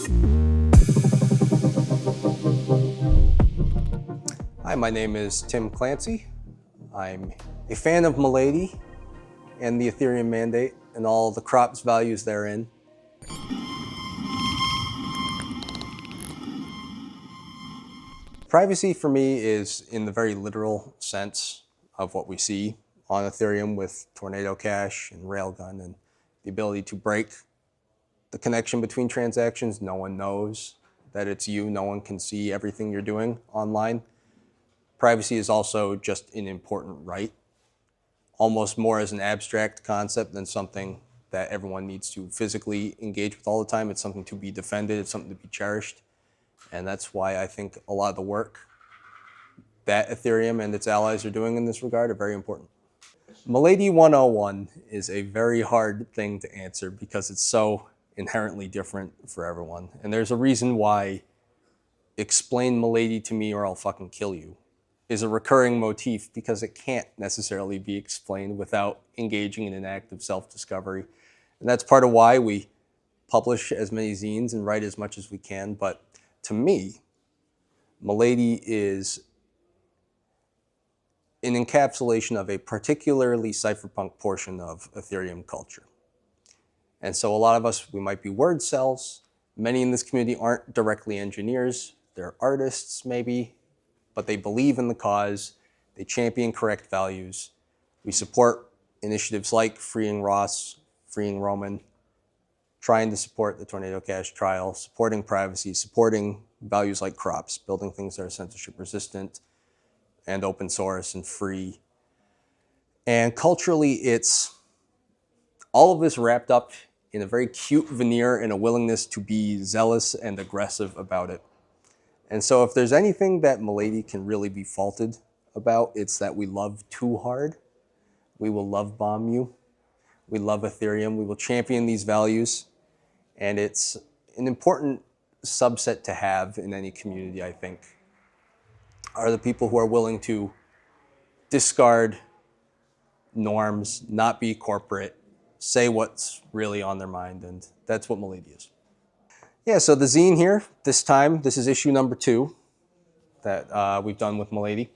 Hi, my name is Tim Clancy. I'm a fan of Milady and the Ethereum mandate and all the crops values therein. Privacy for me is in the very literal sense of what we see on Ethereum with Tornado Cash and Railgun and the ability to break the connection between transactions. No one knows that it's you. No one can see everything you're doing online. Privacy is also just an important right, almost more as an abstract concept than something that everyone needs to physically engage with all the time. It's something to be defended, it's something to be cherished. And that's why I think a lot of the work that Ethereum and its allies are doing in this regard are very important. Milady 101 is a very hard thing to answer because it's so inherently different for everyone. And there's a reason why explain Milady to me or I'll fucking kill you is a recurring motif, because it can't necessarily be explained without engaging in an act of self-discovery. And that's part of why we publish as many zines and write as much as we can. But to me, Milady is an encapsulation of a particularly cypherpunk portion of Ethereum culture. And so a lot of us, we might be word cells. Many in this community aren't directly engineers. They're artists, maybe, but they believe in the cause. They champion correct values. We support initiatives like freeing Ross, freeing Roman, trying to support the Tornado Cash trial, supporting privacy, supporting values like crops, building things that are censorship resistant and open source and free. And culturally, it's all of this wrapped up in a very cute veneer and a willingness to be zealous and aggressive about it. And so if there's anything that Milady can really be faulted about, it's that we love too hard. We will love bomb you. We love Ethereum. We will champion these values. And it's an important subset to have in any community, I think, are the people who are willing to discard norms, not be corporate, say what's really on their mind, and that's what Milady is. Yeah, so the zine here, this is issue number 2 that we've done with Milady.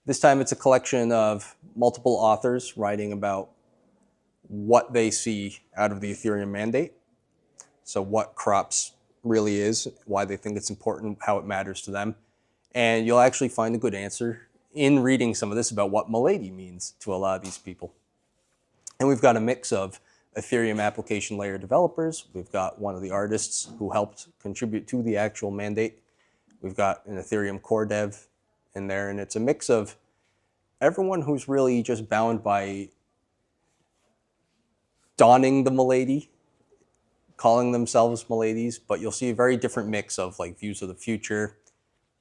This time it's a collection of multiple authors writing about what they see out of the Ethereum mandate. So what crops really is, why they think it's important, how it matters to them. And you'll actually find a good answer in reading some of this about what Milady means to a lot of these people. And we've got a mix of Ethereum application layer developers. We've got one of the artists who helped contribute to the actual mandate. We've got an Ethereum core dev in there, and it's a mix of everyone who's really just bound by donning the Milady, calling themselves Miladies, but you'll see a very different mix of like views of the future,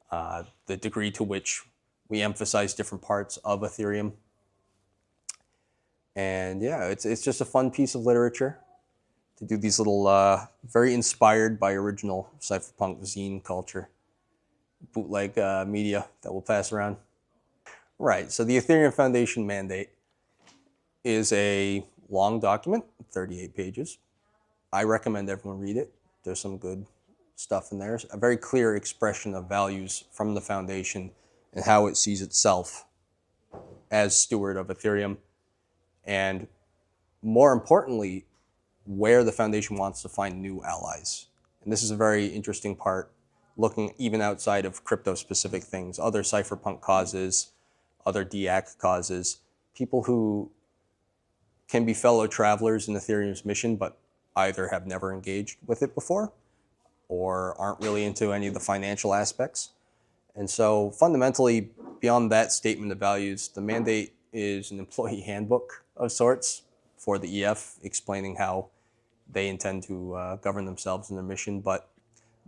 the degree to which we emphasize different parts of Ethereum. And yeah, it's just a fun piece of literature to do these little, very inspired by original cypherpunk zine culture, bootleg media that we'll pass around. Right, so the Ethereum Foundation mandate is a long document, 38 pages. I recommend everyone read it. There's some good stuff in there. A very clear expression of values from the foundation and how it sees itself as steward of Ethereum. And more importantly, where the foundation wants to find new allies. And this is a very interesting part, looking even outside of crypto-specific things, other cypherpunk causes, other DAC causes, people who can be fellow travelers in Ethereum's mission, but either have never engaged with it before or aren't really into any of the financial aspects. And so fundamentally, beyond that statement of values, the mandate is an employee handbook of sorts for the EF, explaining how they intend to govern themselves in their mission. But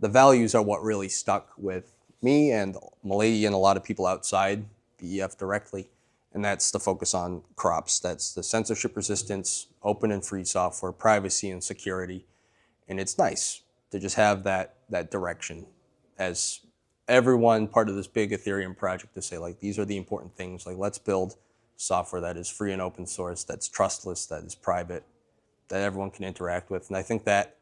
the values are what really stuck with me and Milady and a lot of people outside the EF directly. And that's the focus on crops. That's the censorship resistance, open and free software, privacy and security. And it's nice to just have that direction as everyone part of this big Ethereum project to say, like, these are the important things. Like, let's build software that is free and open source, that's trustless, that is private, that everyone can interact with. And I think that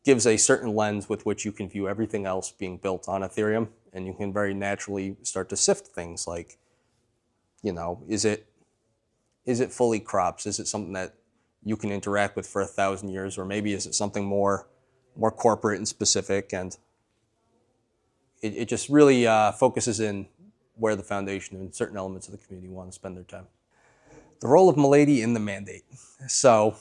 gives a certain lens with which you can view everything else being built on Ethereum, and you can very naturally start to sift things like, is it fully crops? Is it something that you can interact with for 1,000 years, or maybe is it something more corporate and specific? And it just really focuses in where the foundation and certain elements of the community want to spend their time. The role of Milady in the mandate. So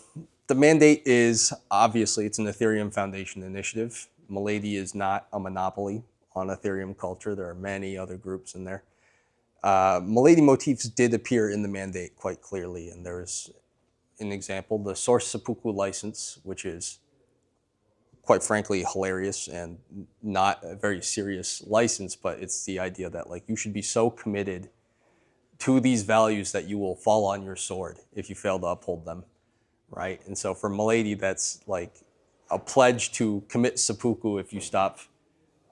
the mandate is, obviously, it's an Ethereum Foundation initiative. Milady is not a monopoly on Ethereum culture. There are many other groups in there. Milady motifs did appear in the mandate quite clearly, and there's an example, the source seppuku license, which is quite frankly hilarious and not a very serious license, but it's the idea that you should be so committed to these values that you will fall on your sword if you fail to uphold them, right? And so for Milady, that's a pledge to commit seppuku if you stop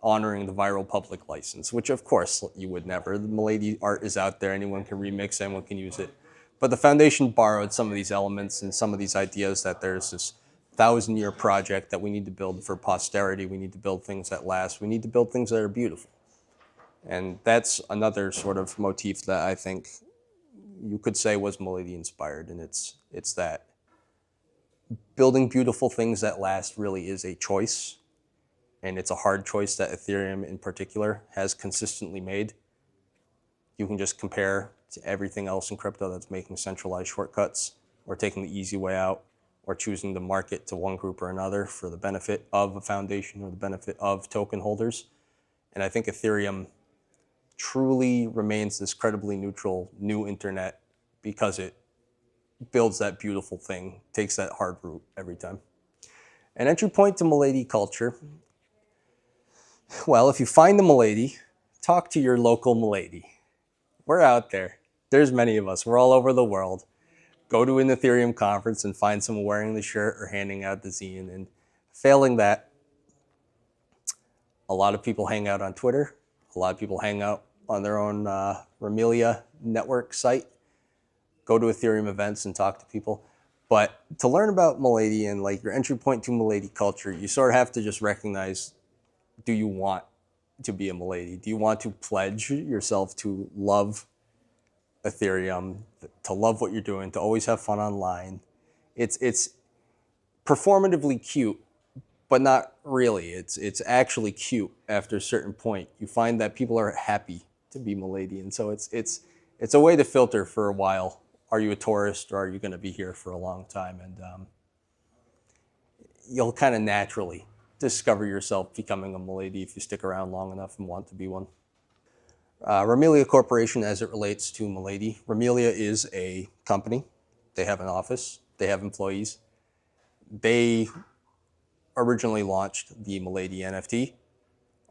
honoring the viral public license, which of course you would never. The Milady art is out there, anyone can remix, anyone can use it. But the foundation borrowed some of these elements and some of these ideas that there's this 1,000-year project that we need to build for posterity. We need to build things that last. We need to build things that are beautiful. And that's another sort of motif that I think you could say was Milady inspired. And it's that building beautiful things that last really is a choice. And it's a hard choice that Ethereum in particular has consistently made. You can just compare to everything else in crypto that's making centralized shortcuts or taking the easy way out, or choosing to market to one group or another for the benefit of a foundation or the benefit of token holders. And I think Ethereum truly remains this credibly neutral new internet because it builds that beautiful thing, takes that hard route every time. An entry point to Milady culture. Well, if you find the Milady, talk to your local Milady. We're out there. There's many of us. We're all over the world. Go to an Ethereum conference and find someone wearing the shirt or handing out the zine. And failing that, a lot of people hang out on Twitter. A lot of people hang out on their own Ramilia network site. Go to Ethereum events and talk to people. But to learn about Milady and your entry point to Milady culture, you sort of have to just recognize, do you want to be a Milady? Do you want to pledge yourself to love Ethereum, to love what you're doing, to always have fun online? It's performatively cute, but not really. It's actually cute after a certain point. You find that people are happy to be Milady, and so it's a way to filter for a while. Are you a tourist, or are you going to be here for a long time? And you'll kind of naturally discover yourself becoming a Milady if you stick around long enough and want to be one. Ramilia Corporation, as it relates to Milady. Ramilia is a company. They have an office. They have employees. They originally launched the Milady NFT.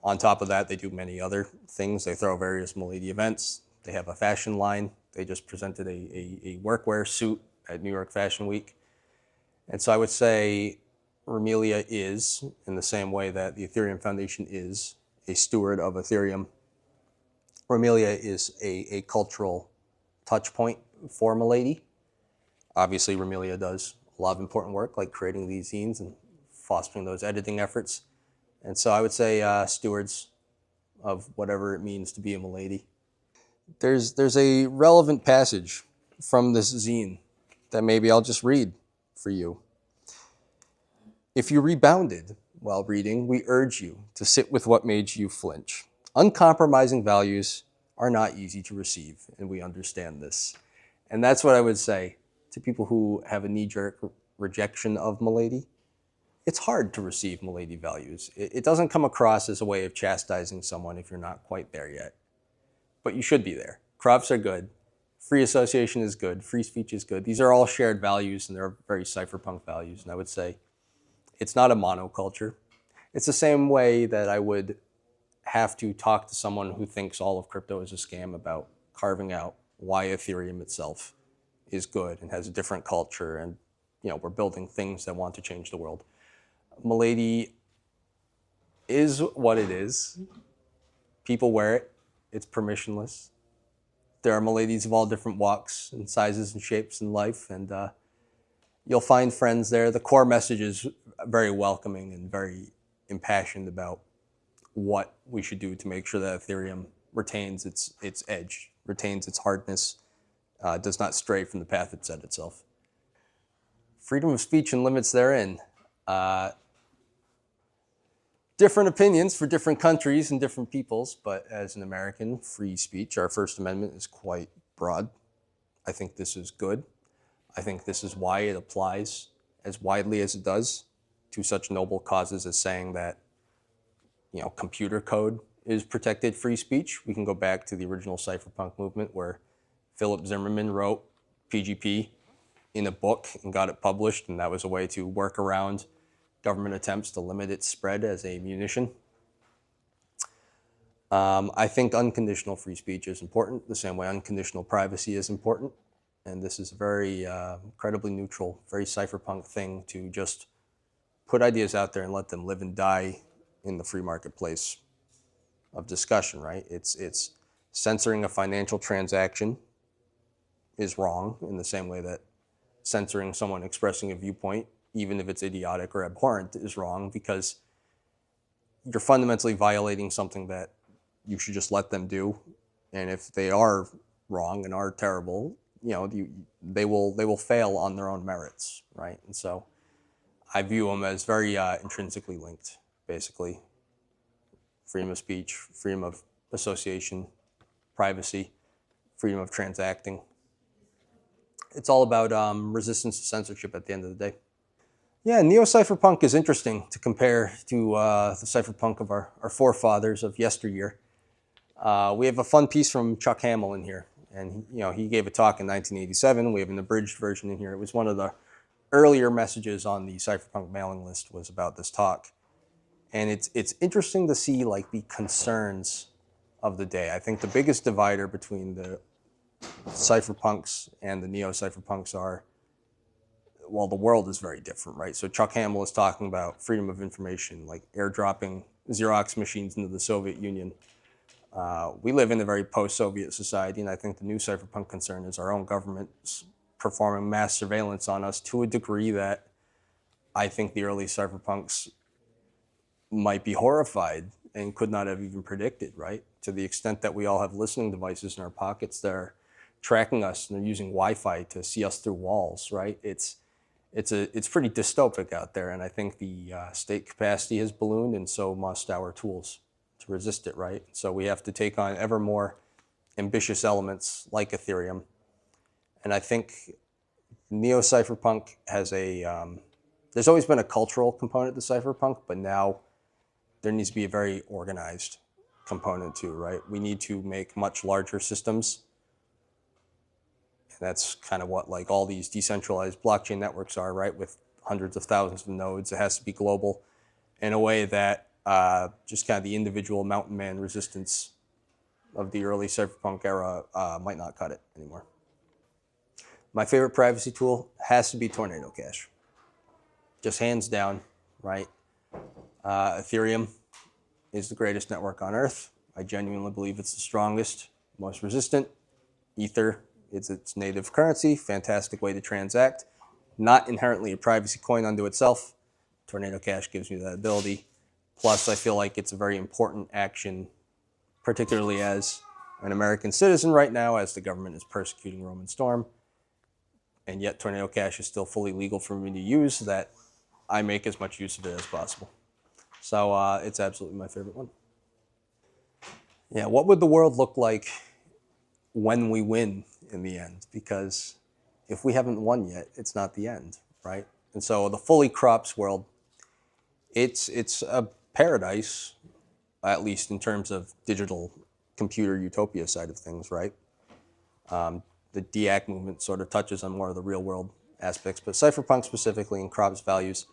On top of that, they do many other things. They throw various Milady events. They have a fashion line. They just presented a workwear suit at New York Fashion Week. And so I would say Ramilia is, in the same way that the Ethereum Foundation is, a steward of Ethereum. Ramilia is a cultural touch point for Milady. Obviously, Ramilia does a lot of important work, like creating these zines and fostering those editing efforts. And so I would say stewards of whatever it means to be a Milady. There's a relevant passage from this zine that maybe I'll just read for you. If you rebounded while reading, we urge you to sit with what made you flinch. Uncompromising values are not easy to receive, and we understand this. And that's what I would say to people who have a knee-jerk rejection of Milady. It's hard to receive Milady values. It doesn't come across as a way of chastising someone if you're not quite there yet. But you should be there. Crops are good. Free association is good. Free speech is good. These are all shared values, and they're very cypherpunk values. And I would say it's not a monoculture. It's the same way that I would have to talk to someone who thinks all of crypto is a scam about carving out why Ethereum itself is good and has a different culture, and we're building things that want to change the world. Milady is what it is. People wear it. It's permissionless. There are Miladies of all different walks and sizes and shapes in life, and You'll find friends there. The core message is very welcoming and very impassioned about what we should do to make sure that Ethereum retains its edge, retains its hardness, does not stray from the path it set itself. Freedom of speech and limits therein. Different opinions for different countries and different peoples, but as an American, free speech, our First Amendment is quite broad. I think this is good. I think this is why it applies as widely as it does to such noble causes as saying that, computer code is protected free speech. We can go back to the original cypherpunk movement where Philip Zimmermann wrote PGP in a book and got it published, and that was a way to work around government attempts to limit its spread as a munition. I think unconditional free speech is important, the same way unconditional privacy is important. And this is a very incredibly neutral, very cypherpunk thing to just put ideas out there and let them live and die in the free marketplace of discussion, right? It's censoring a financial transaction is wrong in the same way that censoring someone expressing a viewpoint, even if it's idiotic or abhorrent, is wrong, because you're fundamentally violating something that you should just let them do. And if they are wrong and are terrible, they will fail on their own merits, right? And so I view them as very intrinsically linked, basically. Freedom of speech, freedom of association, privacy, freedom of transacting. It's all about resistance to censorship at the end of the day. Yeah, Neo-Cypherpunk is interesting to compare to the cypherpunk of our forefathers of yesteryear. We have a fun piece from Chuck Hamill in here, and he gave a talk in 1987. We have an abridged version in here. It was one of the earlier messages on the Cypherpunk mailing list was about this talk, and it's interesting to see like the concerns of the day. I think the biggest divider between the cypherpunks and the neo-cypherpunks are, well, the world is very different, right? So Chuck Hamill is talking about freedom of information, like airdropping Xerox machines into the Soviet Union. We live in a very post-Soviet society, and I think the new cypherpunk concern is our own government performing mass surveillance on us to a degree that I think the early cypherpunks might be horrified and could not have even predicted, right? To the extent that we all have listening devices in our pockets that are tracking us and they're using Wi-Fi to see us through walls, right? It's pretty dystopic out there, and I think the state capacity has ballooned, and so must our tools to resist it, right? So we have to take on ever more ambitious elements like Ethereum, and I think neo-cypherpunk has there's always been a cultural component to cypherpunk, but now there needs to be a very organized component too, right? We need to make much larger systems. That's kind of what like all these decentralized blockchain networks are, right? With hundreds of thousands of nodes, it has to be global in a way that just kind of the individual mountain man resistance of the early cypherpunk era might not cut it anymore. My favorite privacy tool has to be Tornado Cash. Just hands down, right? Ethereum is the greatest network on Earth. I genuinely believe it's the strongest, most resistant. Ether is its native currency, fantastic way to transact. Not inherently a privacy coin unto itself. Tornado Cash gives me that ability. Plus, I feel like it's a very important action, particularly as an American citizen right now, as the government is persecuting Roman Storm. And yet Tornado Cash is still fully legal for me to use, so that I make as much use of it as possible. So it's absolutely my favorite one. Yeah, what would the world look like when we win in the end? Because if we haven't won yet, it's not the end, right? And so the fully crops world, it's a paradise, at least in terms of digital computer utopia side of things, right? The DEAC movement sort of touches on more of the real world aspects, but cypherpunk specifically and crops values,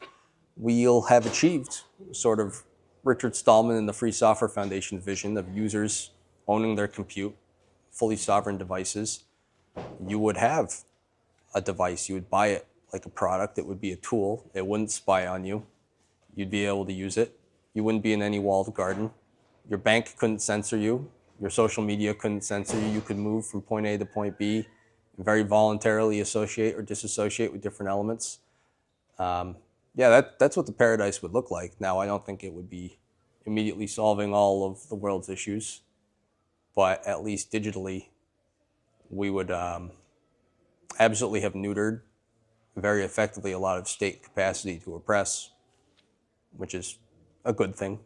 we'll have achieved sort of Richard Stallman and the Free Software Foundation vision of users owning their compute, fully sovereign devices. You would have a device, you would buy it like a product, it would be a tool, it wouldn't spy on you, you'd be able to use it, you wouldn't be in any walled garden, your bank couldn't censor you, your social media couldn't censor you, you could move from point A to point B very voluntarily associate or disassociate with different elements. Yeah, that's what the paradise would look like. Now, I don't think it would be immediately solving all of the world's issues, but at least digitally, we would absolutely have neutered very effectively a lot of state capacity to oppress, which is a good thing.